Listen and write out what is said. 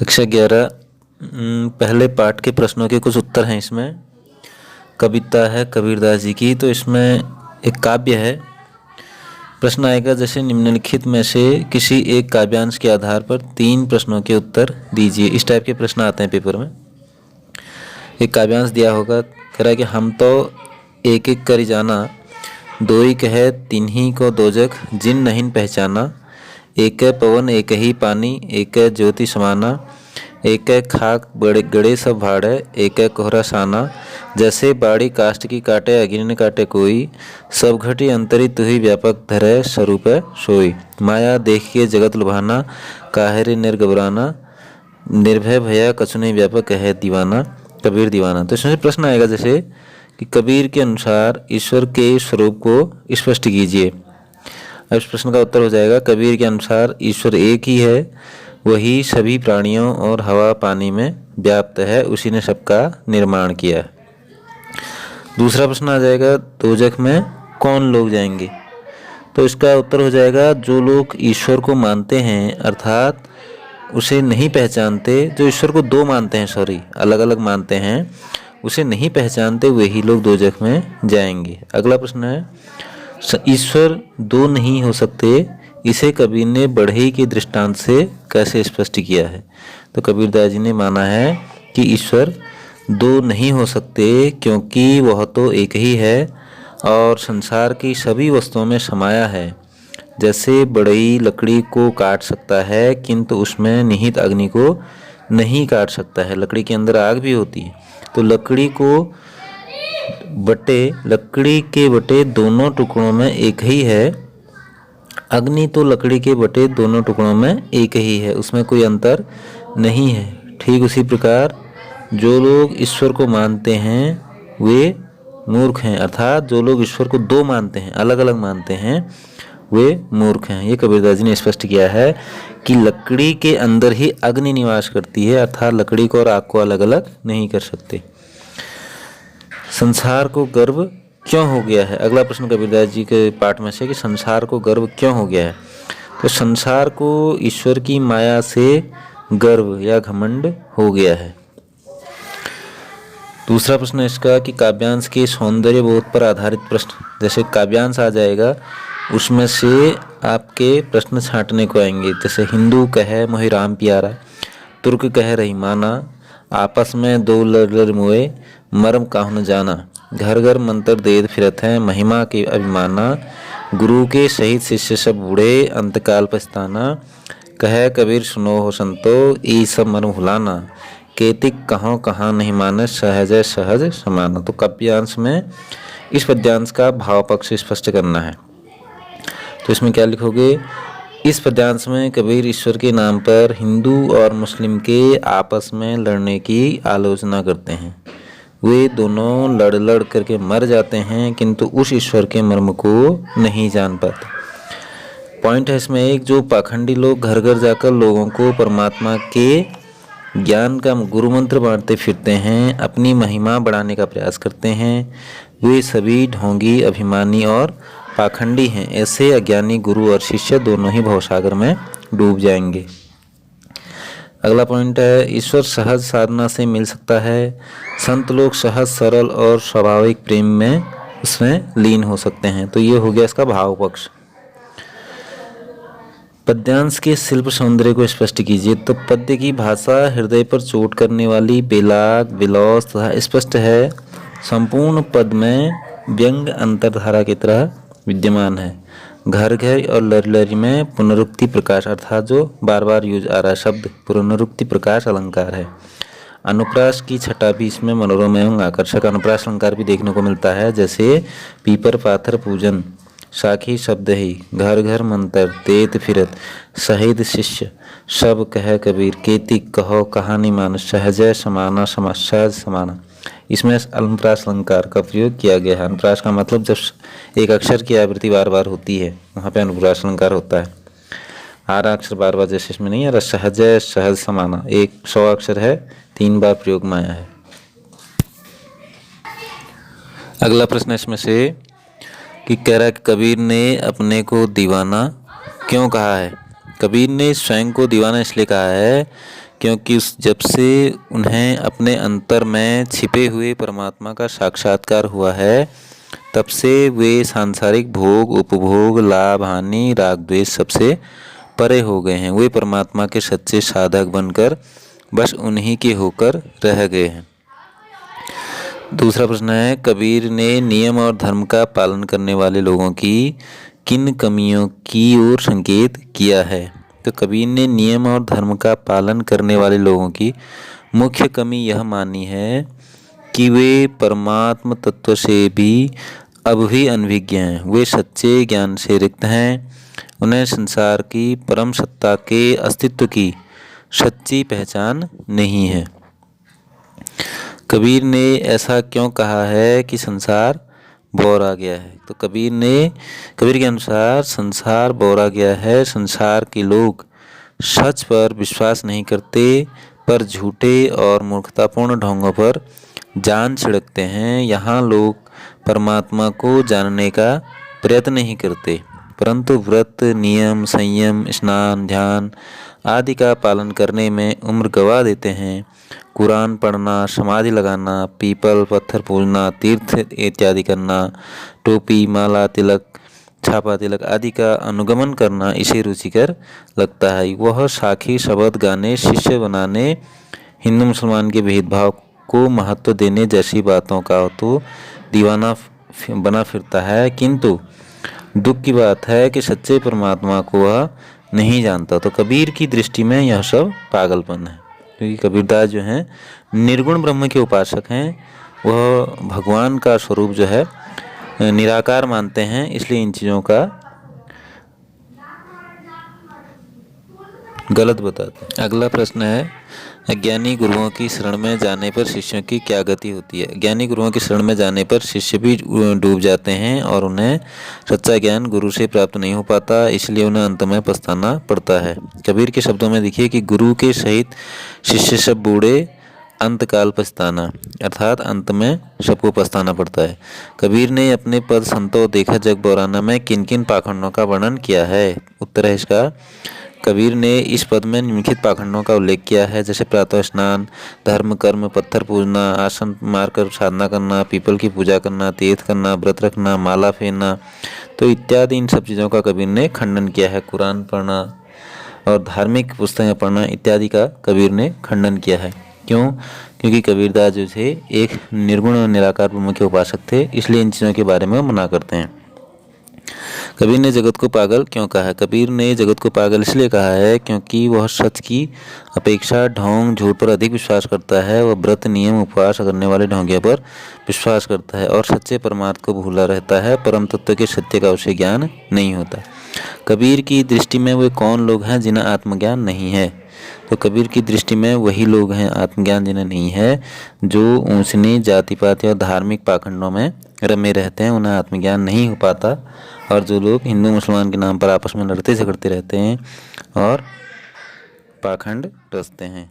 कक्षा 11 पहले पाठ के प्रश्नों के कुछ उत्तर हैं। इसमें कविता है कबीरदास जी की, तो इसमें एक काव्य है। प्रश्न आएगा जैसे निम्नलिखित में से किसी एक काव्यांश के आधार पर 3 प्रश्नों के उत्तर दीजिए। इस टाइप के प्रश्न आते हैं पेपर में। एक काव्यांश दिया होगा, कह रहा है कि हम तो एक एक करी जाना, दो ही कहे तीन ही को दोजख, जिन नहीं पहचाना। एक है पवन एक ही पानी, एक है ज्योति समाना। एक है खाक बड़े गड़े सब भाड़े, एक है कोहरा साना। जैसे बाड़ी काष्ठ की काटे अग्नि न काटे कोई, सब घटी अंतरी तुही व्यापक धरे स्वरूप सोई। माया देख के जगत लुभाना, काहरे निर्घबराना। निर्भय भया कछु नहीं व्यापक है दीवाना, कबीर दीवाना। तो इसमें प्रश्न आएगा जैसे कि कबीर के अनुसार ईश्वर के स्वरूप को स्पष्ट कीजिए। अब इस प्रश्न का उत्तर हो जाएगा, कबीर के अनुसार ईश्वर एक ही है, वही सभी प्राणियों और हवा पानी में व्याप्त है, उसी ने सबका निर्माण किया है। दूसरा प्रश्न आ जाएगा, दोजख में कौन लोग जाएंगे? तो इसका उत्तर हो जाएगा, जो लोग ईश्वर को मानते हैं अर्थात उसे नहीं पहचानते, जो ईश्वर को दो मानते हैं, अलग अलग मानते हैं, उसे नहीं पहचानते, वही लोग दोजख में जाएंगे। अगला प्रश्न है, ईश्वर दो नहीं हो सकते, इसे कबीर ने बढ़ई के दृष्टांत से कैसे स्पष्ट किया है? तो कबीरदास जी ने माना है कि ईश्वर दो नहीं हो सकते क्योंकि वह तो एक ही है और संसार की सभी वस्तुओं में समाया है। जैसे बढ़ई लकड़ी को काट सकता है किंतु उसमें निहित अग्नि को नहीं काट सकता है। लकड़ी के अंदर आग भी होती है, तो लकड़ी के बटे दोनों टुकड़ों में एक ही है। अग्नि तो लकड़ी के बटे दोनों टुकड़ों में एक ही है, उसमें कोई अंतर नहीं है। ठीक उसी प्रकार जो लोग ईश्वर को मानते हैं वे मूर्ख हैं, अर्थात जो लोग ईश्वर को दो मानते हैं, अलग अलग मानते हैं, वे मूर्ख हैं। ये कबीरदास जी ने स्पष्ट किया है कि लकड़ी के अंदर ही अग्नि निवास करती है, अर्थात लकड़ी को और आग को अलग अलग नहीं कर सकते। संसार को गर्व क्यों हो गया है? अगला प्रश्न कबीरदास जी के पाठ में से कि संसार को गर्व क्यों हो गया है? तो संसार को ईश्वर की माया से गर्व या घमंड हो गया है। दूसरा प्रश्न इसका कि काव्यांश के सौंदर्य बोध पर आधारित प्रश्न, जैसे काव्यांश आ जाएगा उसमें से आपके प्रश्न छांटने को आएंगे। जैसे हिंदू कहे मोहि राम प्यारा, तुर्क कह रही माना, आपस में दो लड़ मोए, मर्म काहू न जाना। घर घर मंत्र देद फिरत हैं, महिमा के अभिमाना। गुरु के सहित शिष्य सब बूढ़े, अंतकाल पछताना। कहे कबीर सुनो हो संतो, ई सब मर्म भुलाना। केतिक कहो कहाँ नहीं माने, सहज सहज समाना। तो काव्यांश में इस पद्यांश का भाव पक्ष स्पष्ट करना है। तो इसमें क्या लिखोगे? इस पद्यांश में कबीर ईश्वर के नाम पर हिंदू और मुस्लिम के आपस में लड़ने की आलोचना करते हैं। वे दोनों लड़ लड़ करके मर जाते हैं किंतु उस ईश्वर के मर्म को नहीं जान पाते। पॉइंट है इसमें एक, जो पाखंडी लोग घर घर जाकर लोगों को परमात्मा के ज्ञान का गुरु मंत्र बांटते फिरते हैं, अपनी महिमा बढ़ाने का प्रयास करते हैं, वे सभी ढोंगी, अभिमानी और पाखंडी हैं। ऐसे अज्ञानी गुरु और शिष्य दोनों ही भवसागर में डूब जाएंगे। अगला पॉइंट है, ईश्वर सहज साधना से मिल सकता है। संत लोग सहज सरल और स्वाभाविक प्रेम में उसमें लीन हो सकते हैं। तो ये हो गया इसका भाव पक्ष। पद्यांश के शिल्प सौंदर्य को स्पष्ट कीजिए। तो पद्य की भाषा हृदय पर चोट करने वाली, बेलाग विलौस तथा स्पष्ट है। संपूर्ण पद में व्यंग अंतरधारा की तरह विद्यमान है। घर घर और लरी में पुनरुक्ति प्रकाश, अर्थात जो बार बार यूज आ रहा है शब्द, पुनरुक्ति प्रकाश अलंकार है। अनुप्रास की छटा भी इसमें मनोरम एवं आकर्षक अनुप्रास अलंकार भी देखने को मिलता है। जैसे पीपर पाथर पूजन, साखी शब्द ही, घर घर मंत्र तेत फिरत, शहीद शिष्य सब कह कबीर, केति कहो कहानी मान, सहजय समाना सहज समाना। इसमें अनुप्रास अलंकार का प्रयोग किया गया है। अनुप्रास का मतलब जब एक अक्षर की आवृत्ति बार बार होती है वहाँ पे अनुप्रास अलंकार होता है। आरा अक्षर बार बार जैसे इसमें नहीं है। सहजय सहज समाना, एक 100 अक्षर है, 3 बार प्रयोग में आया है। अगला प्रश्न इसमें से कि कह रहा है कि कबीर ने अपने को दीवाना क्यों कहा है? कबीर ने स्वयं को दीवाना इसलिए कहा है क्योंकि जब से उन्हें अपने अंतर में छिपे हुए परमात्मा का साक्षात्कार हुआ है, तब से वे सांसारिक भोग, उपभोग, लाभ, हानि, राग, द्वेष सबसे परे हो गए हैं। वे परमात्मा के सच्चे साधक बनकर बस उन्हीं के होकर रह गए हैं। दूसरा प्रश्न है, कबीर ने नियम और धर्म का पालन करने वाले लोगों की किन कमियों की ओर संकेत किया है? तो कबीर ने नियम और धर्म का पालन करने वाले लोगों की मुख्य कमी यह मानी है कि वे परमात्म तत्व से भी अब भी अनभिज्ञ हैं। वे सच्चे ज्ञान से रिक्त हैं। उन्हें संसार की परम सत्ता के अस्तित्व की सच्ची पहचान नहीं है। कबीर ने ऐसा क्यों कहा है कि संसार बौरा गया है? तो कबीर के अनुसार संसार बौरा गया है। संसार के लोग सच पर विश्वास नहीं करते, पर झूठे और मूर्खतापूर्ण ढंगों पर जान छिड़कते हैं। यहाँ लोग परमात्मा को जानने का प्रयत्न नहीं करते, परंतु व्रत, नियम, संयम, स्नान, ध्यान आदि का पालन करने में उम्र गंवा देते हैं। कुरान पढ़ना, समाधि लगाना, पीपल पत्थर पूजना, तीर्थ इत्यादि करना, टोपी, माला, तिलक, छापा तिलक आदि का अनुगमन करना इसे रुचिकर लगता है। वह साखी शब्द गाने, शिष्य बनाने, हिंदू मुसलमान के भेदभाव को महत्व देने जैसी बातों का तो दीवाना बना फिरता है, किंतु दुख की बात है कि सच्चे परमात्मा को वह नहीं जानता। तो कबीर की दृष्टि में यह सब पागलपन है, क्योंकि कबीरदास जो हैं निर्गुण ब्रह्म के उपासक हैं। वह भगवान का स्वरूप जो है निराकार मानते हैं, इसलिए इन चीज़ों का गलत बताते हैं। अगला प्रश्न है, अज्ञानी गुरुओं की शरण में जाने पर शिष्यों की क्या गति होती है? ज्ञानी गुरुओं की शरण में जाने पर शिष्य भी डूब जाते हैं और उन्हें सच्चा ज्ञान गुरु से प्राप्त नहीं हो पाता, इसलिए उन्हें अंत में पछताना पड़ता है। कबीर के शब्दों में देखिए कि गुरु के सहित शिष्य सब बूढ़े, अंत काल पछताना, अर्थात अंत में सबको पछताना पड़ता है। कबीर ने अपने पद संतो देखा जग बौराना में किन किन पाखंडों का वर्णन किया है? उत्तर है इसका, कबीर ने इस पद में निम्नलिखित पाखंडों का उल्लेख किया है, जैसे प्रातः स्नान, धर्म कर्म, पत्थर पूजना, आसन मारकर साधना करना, पीपल की पूजा करना, तीर्थ करना, व्रत रखना, माला फेरना, तो इत्यादि इन सब चीज़ों का कबीर ने खंडन किया है। कुरान पढ़ना और धार्मिक पुस्तकें पढ़ना इत्यादि का कबीर ने खंडन किया है। क्यों? क्योंकि कबीरदास जो थे एक निर्गुण और निराकार ब्रह्म के उपासक थे, इसलिए इन चीज़ों के बारे में मना करते हैं। कबीर ने जगत को पागल क्यों कहा है? कबीर ने जगत को पागल इसलिए कहा है क्योंकि वह सच की अपेक्षा ढोंग झूठ पर अधिक विश्वास करता है। वह व्रत, नियम, उपवास करने वाले ढोंगियों पर विश्वास करता है और सच्चे परमात्मा को भूला रहता है। परम तत्व के सत्य का उसे ज्ञान नहीं होता। कबीर की दृष्टि में वे कौन लोग हैं जिन्हें आत्मज्ञान नहीं है? तो कबीर की दृष्टि में वही लोग हैं आत्मज्ञान जिन्हें नहीं है, जो ऊंच नीच, जाति पाति और धार्मिक पाखंडों में रमे रहते हैं, उन्हें आत्मज्ञान नहीं हो पाता। और जो लोग हिंदू मुसलमान के नाम पर आपस में लड़ते झगड़ते रहते हैं और पाखंड रचते हैं।